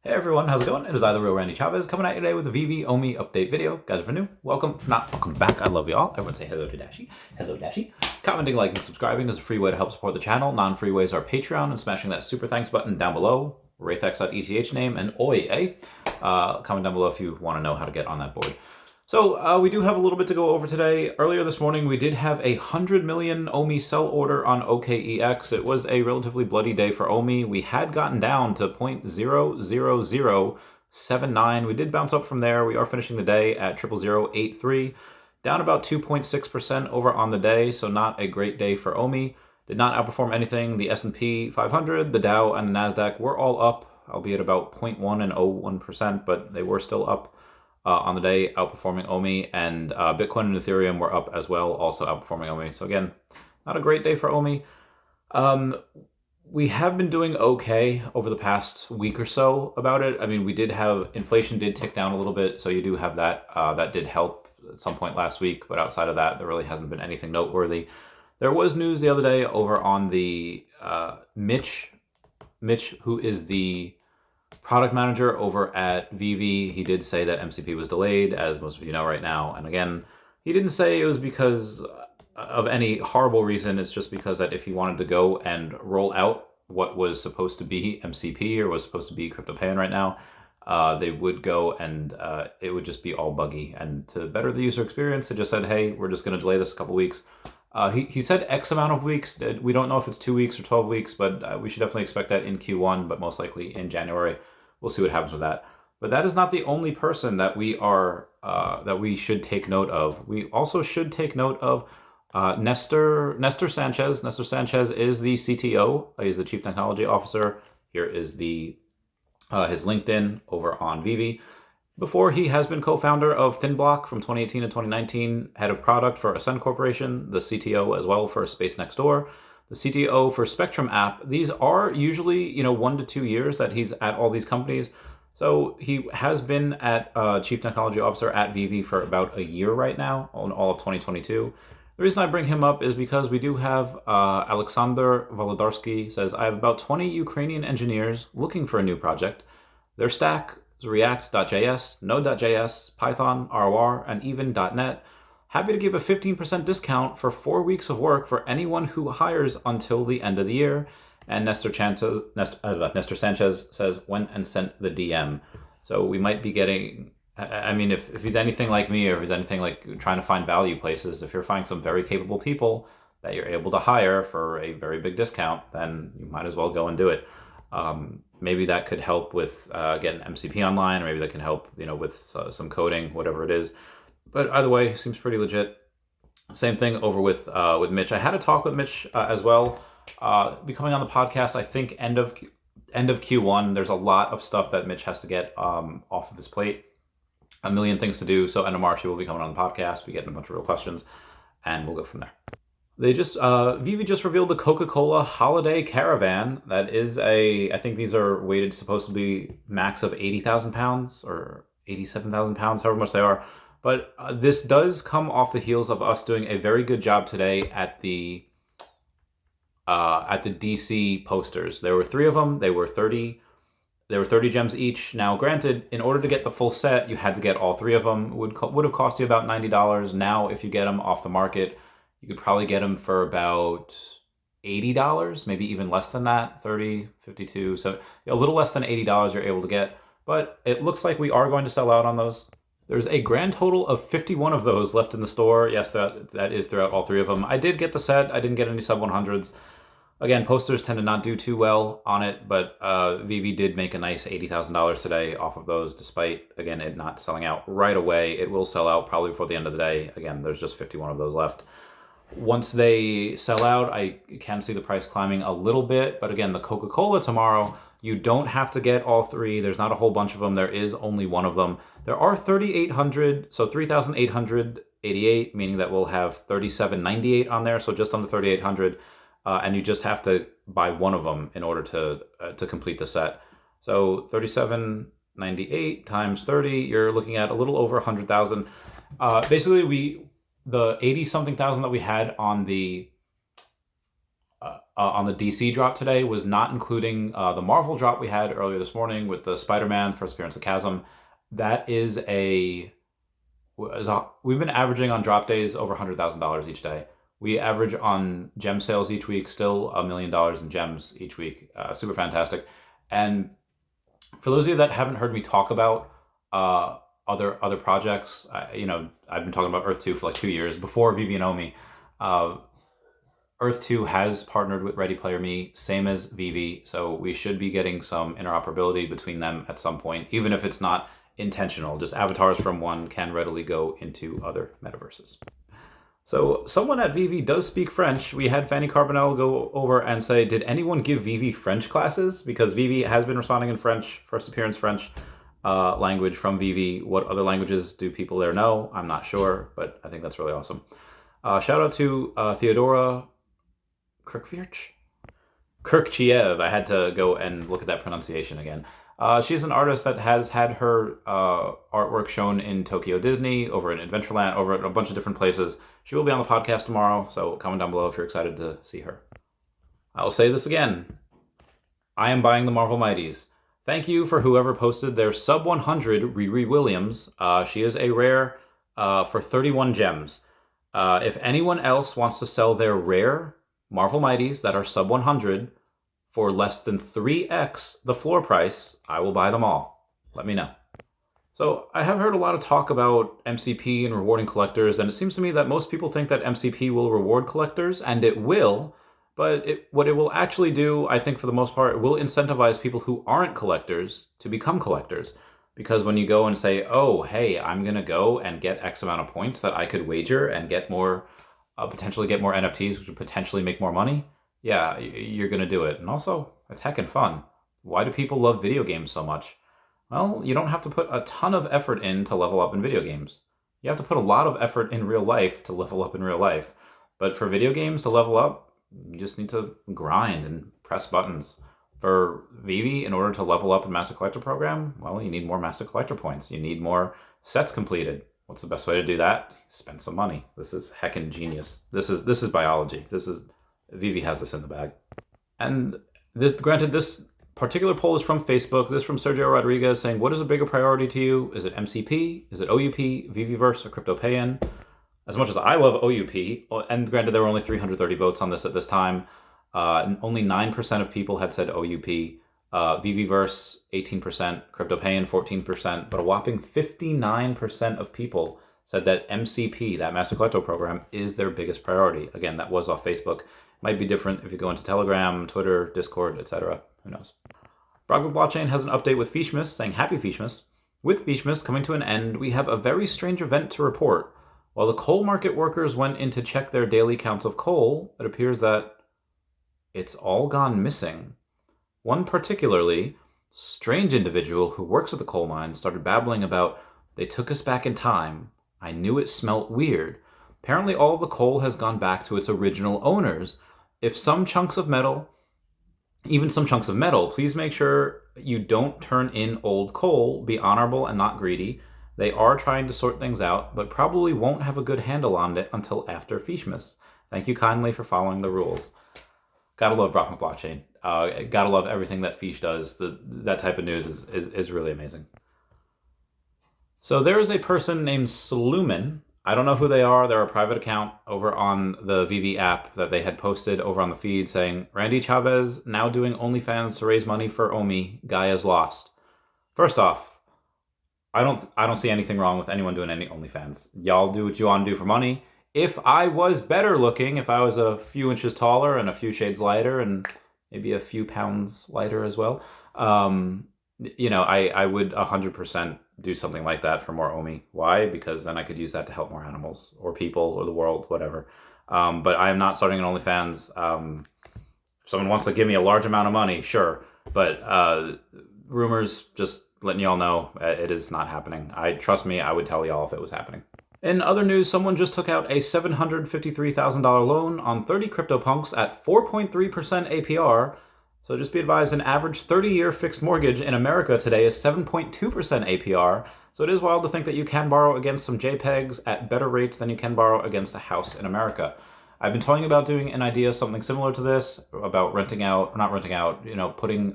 Hey everyone, how's it going? It is I, the real Randy Chavez, coming at you today with a Vivi Omi update video. Guys, if you're new, welcome. If not, welcome back. I love you all. Everyone say hello to Dashi. Hello, Dashi. Commenting, liking, subscribing is a free way to help support the channel. Non-free ways are Patreon and smashing that super thanks button down below. Wraithx.eth name and OIA. Comment down below if you want to know how to get on that board. So we do have a little bit to go over today. Earlier this morning, we did have a 100 million OMI sell order on OKEX. It was a relatively bloody day for OMI. We had gotten down to 0.00079. We did bounce up from there. We are finishing the day at 00083, down about 2.6% over on the day, so not a great day for OMI. Did not outperform anything. The S&P 500, the Dow, and the Nasdaq were all up, albeit about 0.1 and 0.01%, but they were still up on the day, outperforming OMI, and Bitcoin and Ethereum were up as well, also outperforming OMI. So again, not a great day for OMI. We have been doing okay over the past week or so about it. I mean, we did have, inflation did tick down a little bit, so you do have that. That did help at some point last week, but outside of that, there really hasn't been anything noteworthy. There was news the other day over on the Mitch, who is the product manager over at Vivi. He did say that MCP was delayed, as most of you know right now. And again, he didn't say it was because of any horrible reason. It's just because that if he wanted to go and roll out what was supposed to be MCP or was supposed to be CryptoPan right now, they would go and it would just be all buggy. And to better the user experience, they just said, hey, we're just going to delay this a couple weeks. He said X amount of weeks. We don't know if it's 2 weeks or 12 weeks, but we should definitely expect that in Q1, but most likely in January. We'll see what happens with that. But that is not the only person that we are that we should take note of. We also should take note of Nestor Sanchez. Nestor Sanchez is the CTO. He's the Chief Technology Officer. Here is the his LinkedIn over on Vivi. Before, he has been co-founder of ThinBlock from 2018 to 2019, head of product for Ascend Corporation, the CTO as well for Space Next Door, the CTO for Spectrum app. These are usually, 1 to 2 years that he's at all these companies. So he has been at Chief Technology Officer at Vivi for about a year right now, in all of 2022. The reason I bring him up is because we do have Alexander Volodarsky says, I have about 20 Ukrainian engineers looking for a new project. Their stack is React.js, Node.js, Python, ROR, and even .NET. Happy to give a 15% discount for 4 weeks of work for anyone who hires until the end of the year. And Nestor Sanchez says, went and sent the DM. So we might be getting, I mean, if he's anything like me, or if he's anything like trying to find value places, if you're finding some very capable people that you're able to hire for a very big discount, then you might as well go and do it. Maybe that could help with getting MCP online, or maybe that can help, with some coding, whatever it is. But either way, seems pretty legit. Same thing over with Mitch. I had a talk with Mitch as well. Be coming on the podcast, I think, end of Q1. There's a lot of stuff that Mitch has to get off of his plate. A million things to do. So end of March, he will be coming on the podcast. We get a bunch of real questions, and we'll go from there. They just, Vivi just revealed the Coca-Cola Holiday Caravan. That is I think these are weighted supposed to be max of 80,000 pounds or 87,000 pounds, however much they are. But this does come off the heels of us doing a very good job today at the DC posters. There were 3 of them. They were 30 gems each. Now, granted, in order to get the full set, you had to get all 3 of them. It would have cost you about $90. Now, if you get them off the market, you could probably get them for about $80, maybe even less than that, 30, 52. So a little less than $80 you're able to get. But it looks like we are going to sell out on those. There's a grand total of 51 of those left in the store. Yes, that is throughout all 3 of them. I did get the set. I didn't get any sub 100s. Again, posters tend to not do too well on it, but Vivi did make a nice $80,000 today off of those, despite, again, it not selling out right away. It will sell out probably before the end of the day. Again, there's just 51 of those left. Once they sell out, I can see the price climbing a little bit. But again, the Coca-Cola tomorrow, you don't have to get all 3. There's not a whole bunch of them. There is only one of them. There are 3,800, so 3,888, meaning that we'll have 3,798 on there, so just under 3,800. And you just have to buy one of them in order to complete the set. So 3,798 times 30, you're looking at a little over 100,000. Basically, the 80-something thousand that we had on the on the DC drop today was not including the Marvel drop we had earlier this morning with the Spider-Man first appearance of Chasm. That is we've been averaging on drop days over $100,000 each day. We average on gem sales each week, still $1 million in gems each week. Super fantastic. And for those of you that haven't heard me talk about other projects, I've been talking about Earth 2 for like 2 years before Vivi and Omi. Earth 2 has partnered with Ready Player Me, same as Vivi, so we should be getting some interoperability between them at some point, even if it's not intentional. Just avatars from one can readily go into other metaverses. So someone at Vivi does speak French. We had Fanny Carbonell go over and say, did anyone give Vivi French classes? Because Vivi has been responding in French, first appearance French language from Vivi. What other languages do people there know? I'm not sure, but I think that's really awesome. Shout out to Theodora Kirkchiev. I had to go and look at that pronunciation again. She's an artist that has had her artwork shown in Tokyo Disney, over in Adventureland, over at a bunch of different places. She will be on the podcast tomorrow, so comment down below if you're excited to see her. I'll say this again. I am buying the Marvel Mighties. Thank you for whoever posted their sub 100 Riri Williams. She is a rare for 31 gems. If anyone else wants to sell their rare Marvel Mighties that are sub 100 for less than 3x the floor price, I will buy them all. Let me know. So I have heard a lot of talk about MCP and rewarding collectors, and it seems to me that most people think that MCP will reward collectors, and it will, but what it will actually do, I think for the most part, it will incentivize people who aren't collectors to become collectors. Because when you go and say, oh, hey, I'm going to go and get X amount of points that I could wager and get more, potentially get more NFTs, which would potentially make more money, yeah, you're going to do it. And also, it's heckin' fun. Why do people love video games so much? Well, you don't have to put a ton of effort in to level up in video games. You have to put a lot of effort in real life to level up in real life. But for video games to level up, you just need to grind and press buttons. For Vivi, in order to level up in Master Collector program, well, you need more Master Collector points. You need more sets completed. What's the best way to do that? Spend some money. This is heckin' genius. This is biology. Vivi has this in the bag. And this particular poll is from Facebook. This is from Sergio Rodriguez saying, what is a bigger priority to you? Is it MCP? Is it OUP, Viviverse, or Crypto Pay-In? As much as I love OUP, and granted there were only 330 votes on this at this time, only 9% of people had said OUP, Viviverse 18%, Crypto Pay-In 14%, but a whopping 59% of people said that MCP, that Master Collector program, is their biggest priority. Again, that was off Facebook. Might be different if you go into Telegram, Twitter, Discord, etc. Who knows? Brogwood Blockchain has an update with Feeshmas saying, Happy Feeshmas. With Feeshmas coming to an end, we have a very strange event to report. While the coal market workers went in to check their daily counts of coal, it appears that it's all gone missing. One particularly strange individual who works at the coal mine started babbling about, they took us back in time. I knew it smelt weird. Apparently all of the coal has gone back to its original owners. If some chunks of metal, even some chunks of metal, please make sure you don't turn in old coal. Be honorable and not greedy. They are trying to sort things out, but probably won't have a good handle on it until after Feeshmas. Thank you kindly for following the rules. Gotta love Brogwood Blockchain. Gotta love everything that Feesh does. That type of news is really amazing. So there is a person named Sluman. I don't know who they are. They're a private account over on the Vivi app that they had posted over on the feed saying, Randy Chavez now doing OnlyFans to raise money for Omi. Guy is lost. First off, I don't see anything wrong with anyone doing any OnlyFans. Y'all do what you want to do for money. If I was better looking, if I was a few inches taller and a few shades lighter and maybe a few pounds lighter as well, I would 100% do something like that for more Omi. Why? Because then I could use that to help more animals or people or the world, whatever. But I am not starting an OnlyFans. If someone wants to give me a large amount of money, sure. But rumors, just letting y'all know, it is not happening. Trust me, I would tell y'all if it was happening. In other news, someone just took out a $753,000 loan on 30 CryptoPunks at 4.3% APR. So just be advised, an average 30-year fixed mortgage in America today is 7.2% APR. So it is wild to think that you can borrow against some JPEGs at better rates than you can borrow against a house in America. I've been telling you about doing an idea, something similar to this, about putting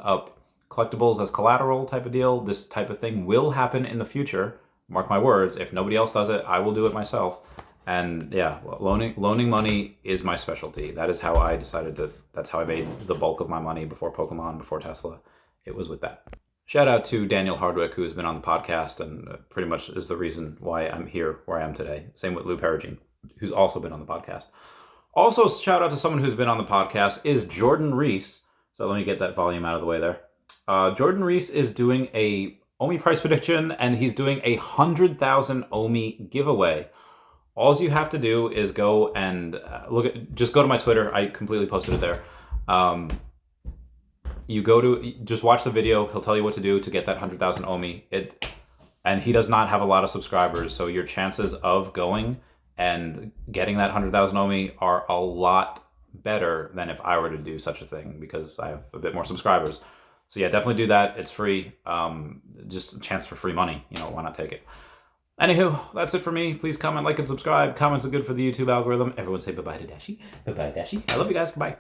up collectibles as collateral type of deal. This type of thing will happen in the future. Mark my words. If nobody else does it, I will do it myself. And yeah, loaning money is my specialty. That is how I decided that's how I made the bulk of my money before Pokemon, before Tesla. It was with that. Shout out to Daniel Hardwick, who's been on the podcast and pretty much is the reason why I'm here where I am today. Same with Lou Perigine, who's also been on the podcast. Also, shout out to someone who's been on the podcast is Jordan Reese. So let me get that volume out of the way there. Jordan Reese is doing a OMI price prediction, and he's doing a 100,000 OMI giveaway. All you have to do is go and just go to my Twitter. I completely posted it there. Just watch the video. He'll tell you what to do to get that 100,000 OMI. And he does not have a lot of subscribers, so your chances of going and getting that 100,000 OMI are a lot better than if I were to do such a thing, because I have a bit more subscribers. So yeah, definitely do that. It's free. Just a chance for free money. Why not take it? Anywho, that's it for me. Please comment, like, and subscribe. Comments are good for the YouTube algorithm. Everyone say bye-bye to Dashi. Bye-bye, Dashi. I love you guys. Goodbye.